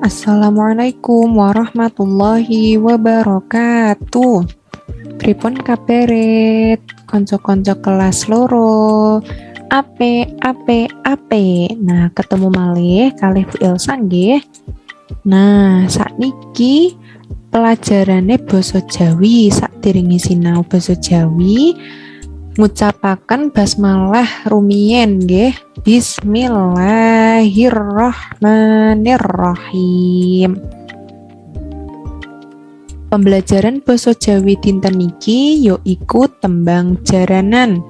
Assalamualaikum warahmatullahi wabarakatuh. Pripun kabare konco-konco kelas loro? Ape. Nah, ketemu malih kalih Bu Elsa nggih. Nah, sakniki pelajarane basa Jawi. Sakderenge sinau basa Jawi, ngucapaken basmalah rumiyin nggih. Bismillahirrahmanirrahim. Pembelajaran basa Jawi dinten niki yaiku tembang jaranan.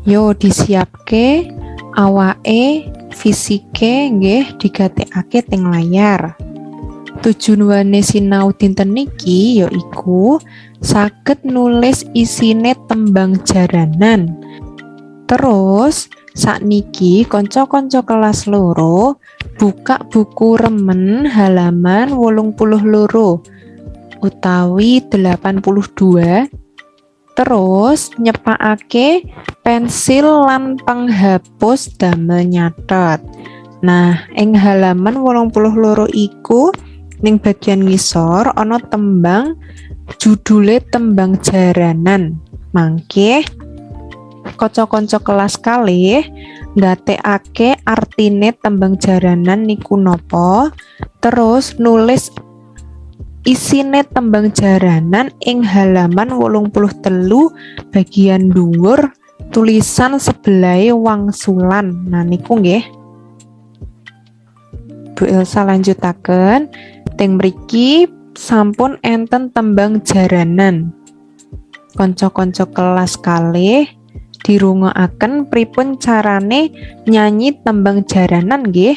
Yo disiapke awake, fisike nggih digatekake teng layar. Tujuane sinau dinten niki yaiku saged nulis isine tembang jaranan. Terus sakniki kanca-kanca kelas loro buka buku remen halaman 82 utawi 82. Terus nyepakake pensil lan penghapus damel nyatet. Nah, ing halaman 82 iku ning bagian ngisor ana tembang judule tembang jaranan. Mangke kanca-kanca kelas kalih nggatekake artine tembang jaranan niku napa, terus nulis isine tembang jaranan ing halaman 83 bagian dhuwur tulisan sebelahe wangsulan. Nah niku nggih Bu Elsa lanjutaken teng mriki sampun enten tembang jaranan. Kanca-kanca kelas kalih dirungokaken pripun carane nyanyi tembang jaranan nggih.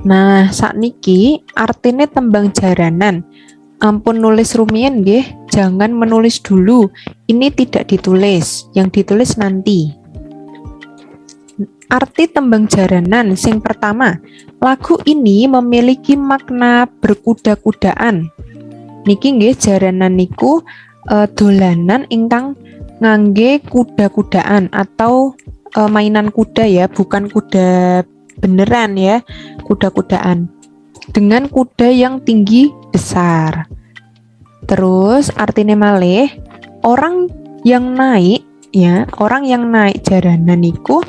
Nah, sakniki artine tembang jaranan. Ampun nulis rumiyin nggih, jangan menulis dulu. Ini tidak ditulis, yang ditulis nanti. Arti tembang jaranan sing pertama, lagu ini memiliki makna berkuda-kudaan. Niki nggih jaranan niku dolanan ingkang ngangge kuda-kudaan atau mainan kuda ya, bukan kuda beneran ya, kuda-kudaan dengan kuda yang tinggi besar. Terus artinya malih orang yang naik jaranan niku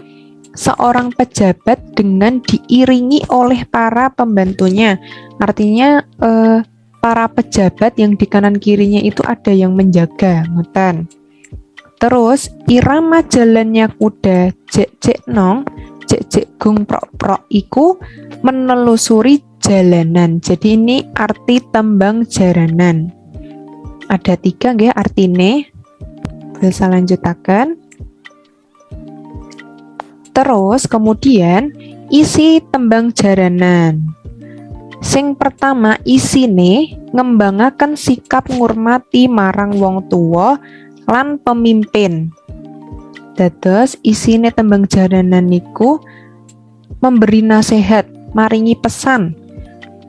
seorang pejabat dengan diiringi oleh para pembantunya. Artinya para pejabat yang di kanan kirinya itu ada yang menjaga, ngoten. Terus irama jalannya kuda jek nong jek gung prok iku menelusuri jalanan. Jadi ini arti tembang jaranan. Ada 3 nggih artine. Bisa lanjutaken. Terus kemudian isi tembang jaranan. Sing pertama isine ngembangaken sikap ngurmati marang wong tuwa lan pemimpin. Dados isine tembang jaranan niku memberi nasihat, maringi pesan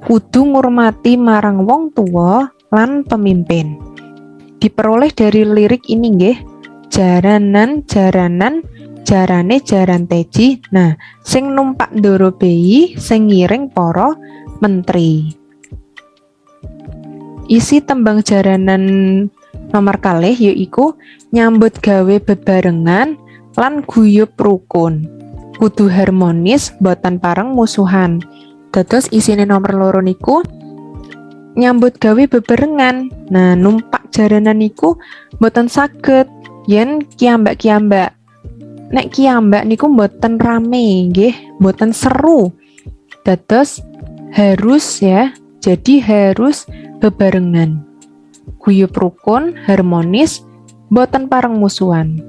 kudu ngurmati marang wong tuwa lan pemimpin. Diperoleh dari lirik ini nggih, jaranan jarane jaran teji. Nah, sing numpak ndoro beyi sing ngiring para menteri. Isi tembang jaranan nomor kalih yaiku nyambut gawe bebarengan lan guyub rukun. Kudu harmonis boten pareng musuhan. Dados isine nomor loro niku nyambut gawe bebarengan. Nah, numpak jaranan niku boten saged yen kiambak-kiambak. Nek kiambak niku boten rame nggih, boten seru. Dados harus ya, jadi harus bebarengan. Guyub rukun, harmonis, boten pareng musuhan.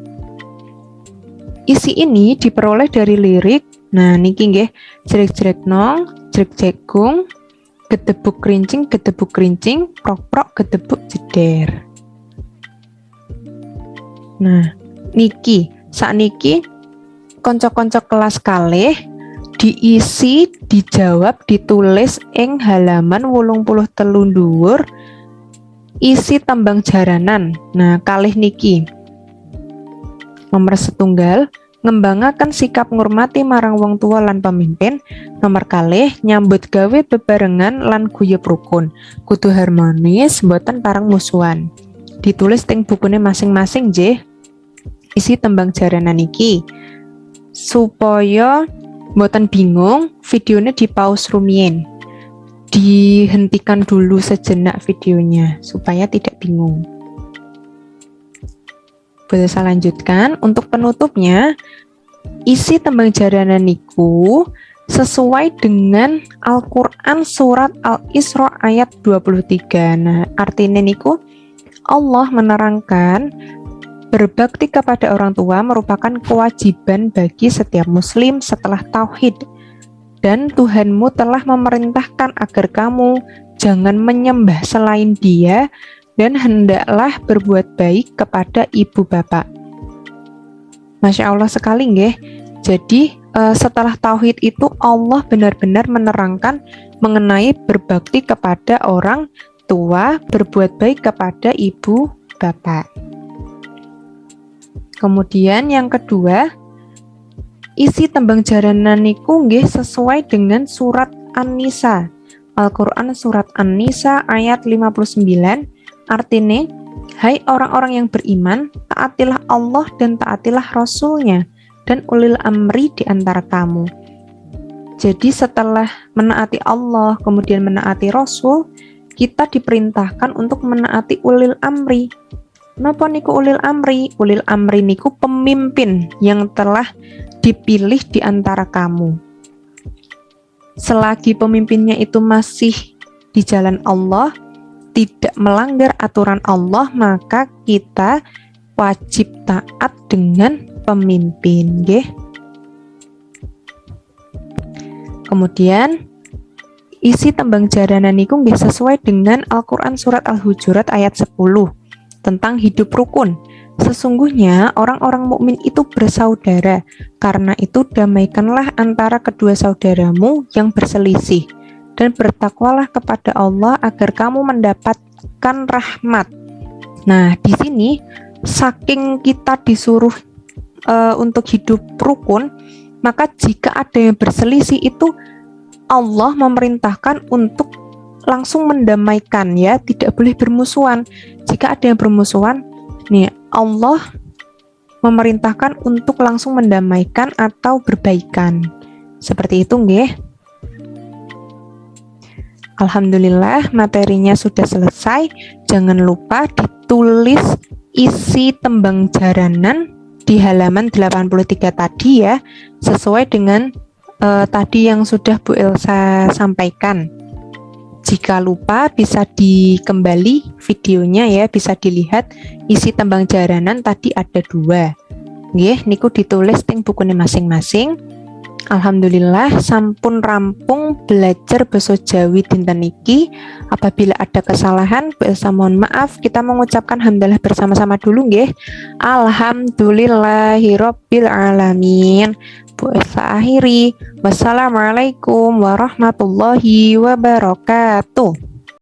Isi ini diperoleh dari lirik Nah, niki nggih, jreg-jreg nong, jreg jagung, gedebuk kerincing, prok-prok gedebuk jeder. Nah, niki, sakniki konco-konco kelas kalih diisi, dijawab, ditulis ing halaman 83 dhuwur isi tembang jaranan. Nah, kalih niki. Nomor setunggal, ngembangaken sikap ngurmati marang wong tua lan pemimpin. Nomor kalih, nyambut gawe bebarengan lan guyub rukun. Kudu harmonis, mboten parang musuhan. Ditulis ting bukune masing-masing nggih. Isi tembang jaranan iki. Supaya mboten bingung, videonya di pause rumiyin. Dihentikan dulu sejenak videonya supaya tidak bingung. Boleh saya lanjutkan. Untuk penutupnya, isi tembang jaranan niku sesuai dengan Al-Quran surat Al-Isra ayat 23. Nah, artinya niku Allah menerangkan berbakti kepada orang tua merupakan kewajiban bagi setiap muslim setelah tauhid. Dan Tuhanmu telah memerintahkan agar kamu jangan menyembah selain Dia dan hendaklah berbuat baik kepada ibu bapak. Masya Allah sekali nggih. Jadi setelah tauhid itu Allah benar-benar menerangkan mengenai berbakti kepada orang tua, berbuat baik kepada ibu bapak. Kemudian yang kedua, isi tembang jaranan niku nggih sesuai dengan surat An-Nisa. Al-Quran surat An-Nisa ayat 59. Artinya, hai orang-orang yang beriman, taatilah Allah dan taatilah Rasul-Nya dan ulil amri di antara kamu. Jadi setelah menaati Allah, kemudian menaati Rasul, kita diperintahkan untuk menaati ulil amri. Napa niku ulil amri? Ulil amri niku pemimpin yang telah dipilih di antara kamu. Selagi pemimpinnya itu masih di jalan Allah, tidak melanggar aturan Allah, maka kita wajib taat dengan pemimpin, nggih. Kemudian isi tembang jaranan niku nggih sesuai dengan Al-Qur'an surat Al-Hujurat ayat 10 tentang hidup rukun. Sesungguhnya orang-orang mukmin itu bersaudara, karena itu damaikanlah antara kedua saudaramu yang berselisih. Dan bertakwalah kepada Allah agar kamu mendapatkan rahmat. Nah, di sini saking kita disuruh untuk hidup rukun, maka jika ada yang berselisih itu Allah memerintahkan untuk langsung mendamaikan, ya, tidak boleh bermusuhan. Jika ada yang bermusuhan, nih Allah memerintahkan untuk langsung mendamaikan atau berbaikan. Seperti itu, nggih. Alhamdulillah materinya sudah selesai. Jangan lupa ditulis isi tembang jaranan di halaman 83 tadi ya, sesuai dengan tadi yang sudah Bu Elsa sampaikan. Jika lupa bisa dikembali videonya ya, bisa dilihat isi tembang jaranan tadi ada 2. Nggih, niku ditulis ting bukune masing-masing. Alhamdulillah sampun rampung belajar basa Jawi dinten niki. Apabila ada kesalahan, Bu Elsa mohon maaf. Kita mengucapkan hamdalah bersama-sama dulu nggih. Alhamdulillahirabbil alamin. Bu Elsa akhiri. Wassalamualaikum warahmatullahi wabarakatuh.